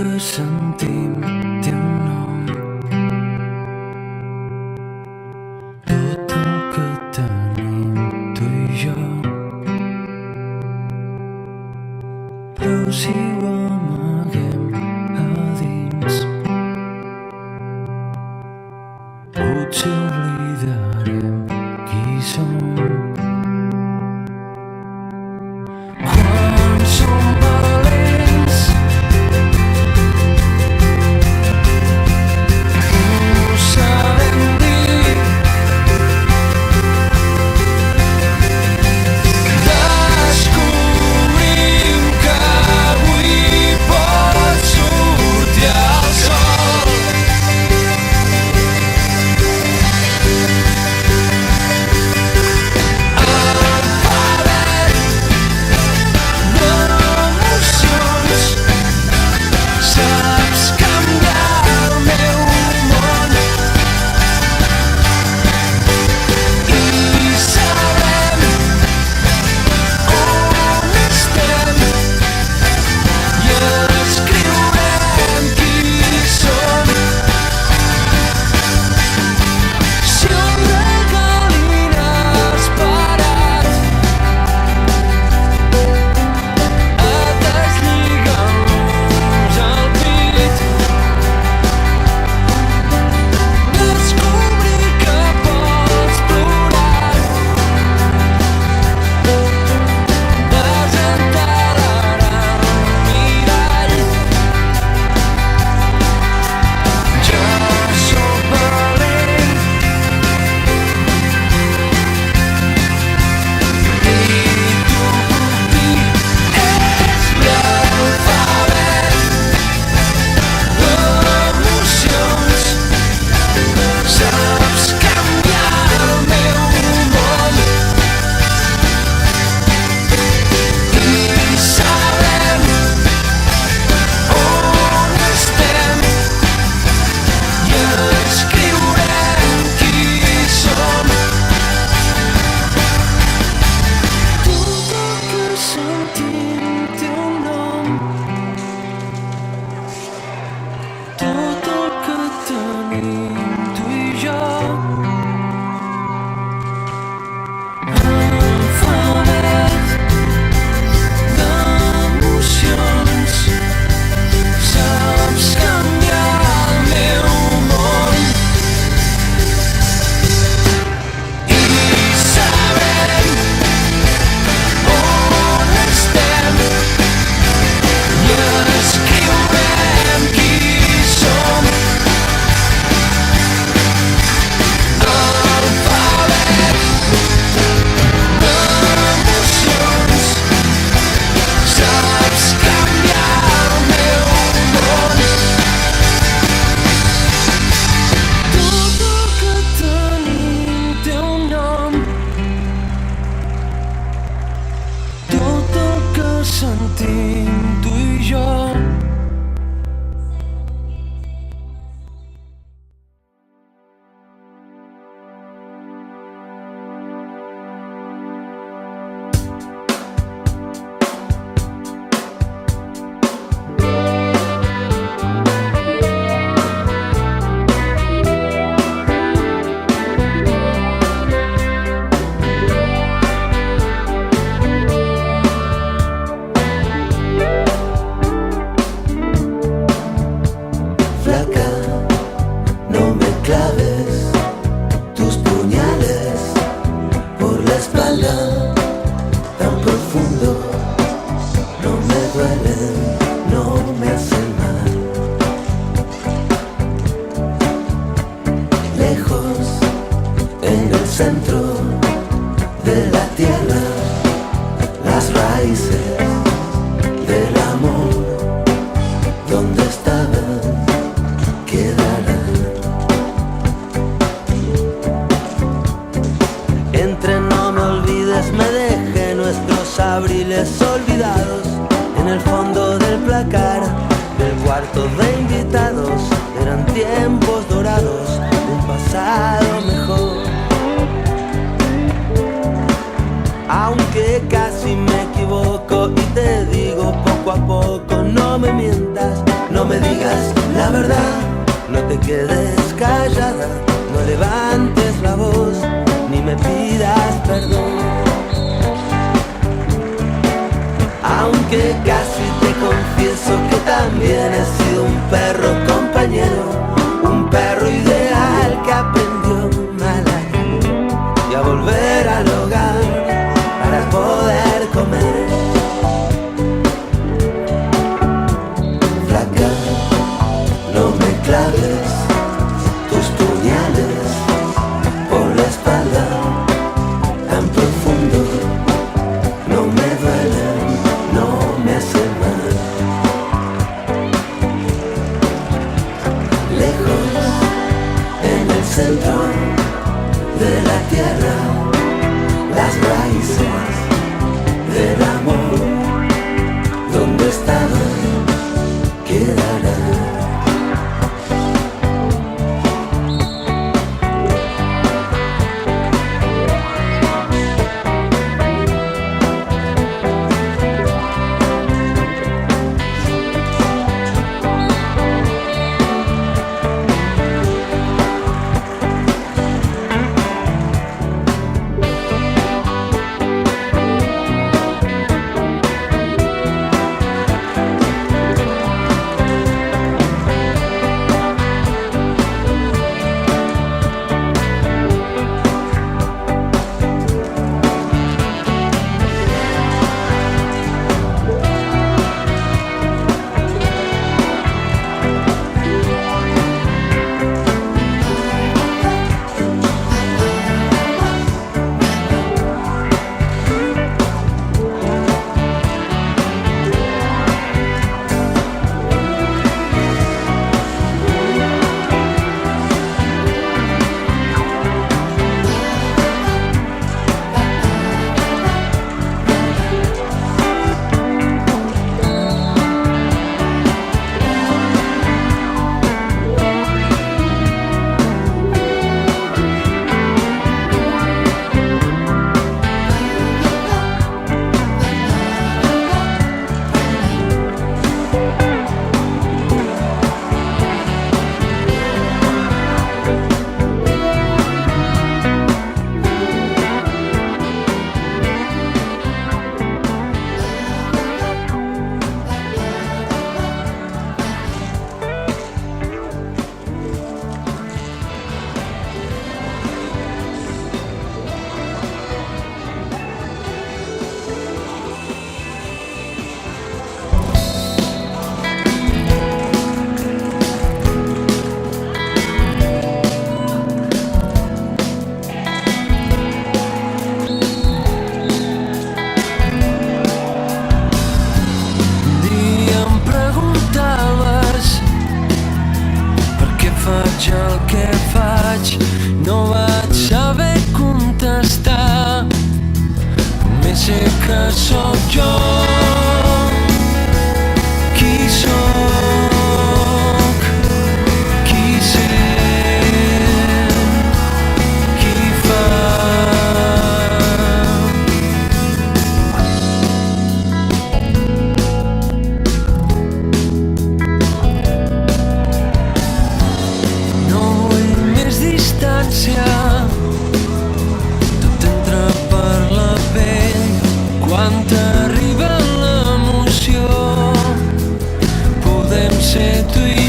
que sentim té un nom. Tot el que tenim tu i jo. Però si ho amaguem a dins, potser oblidarem qui som. Quan som valents ho sabem dir. Descobrim que avui pot sortir el sol. Saps canviar el meu món i sabrem on estem i escriurem qui som. Si un regal inesperat et deslliga l'ús al pit, descobrir que pots plorar, desenterrarà el mirall. Jo sóc valent i tu puc dir és l'alfabet d'emocions. Saps canviar el meu món i sabrem on estem i escriurem qui som. Tot el que sentim té un nom. Tot el que tenim tu i jo. Alfabet d'emocions. Saps canviar el meu món i sabrem on estem i escriurem qui som. Alfabet d'emocions. Saps canviar el meu món. Tot el que tenim té un nom. Tot el que sentim tu i jo. Flaca, no me claves tus puñales por la espalda tan profundo. No me duelen, no me hacen mal. Lejos, en el centro de la tierra, las raíces del amor, donde estaban, quedarán. Entre no me olvides, me dejé nuestros abriles olvidados en el fondo del placar del cuarto de invitados. Eran tiempos dorados, un pasado mejor. Aunque casi me equivoco y te digo poco a poco, no me mientas, no me digas la verdad, no te quedes callada, no levantes la voz, ni me pidas perdón. Aunque casi te confieso que también he sido un perro compañero, un perro ideal que aprendió mal a ir y a volver al hogar para poder comer. Flaca, no me claves tus puñales por la espalda tan profundo, no me duelen, no me hacen mal. Lejos, en el centro de la tierra, las raíces del amor, donde estaban, quedarán. El que faig no vaig saber contestar, només sé que sóc jo. Qui sóc? Qui sent? Qui fa? Tot entra per la pell quan t'arriba l'emoció. Podem ser tu i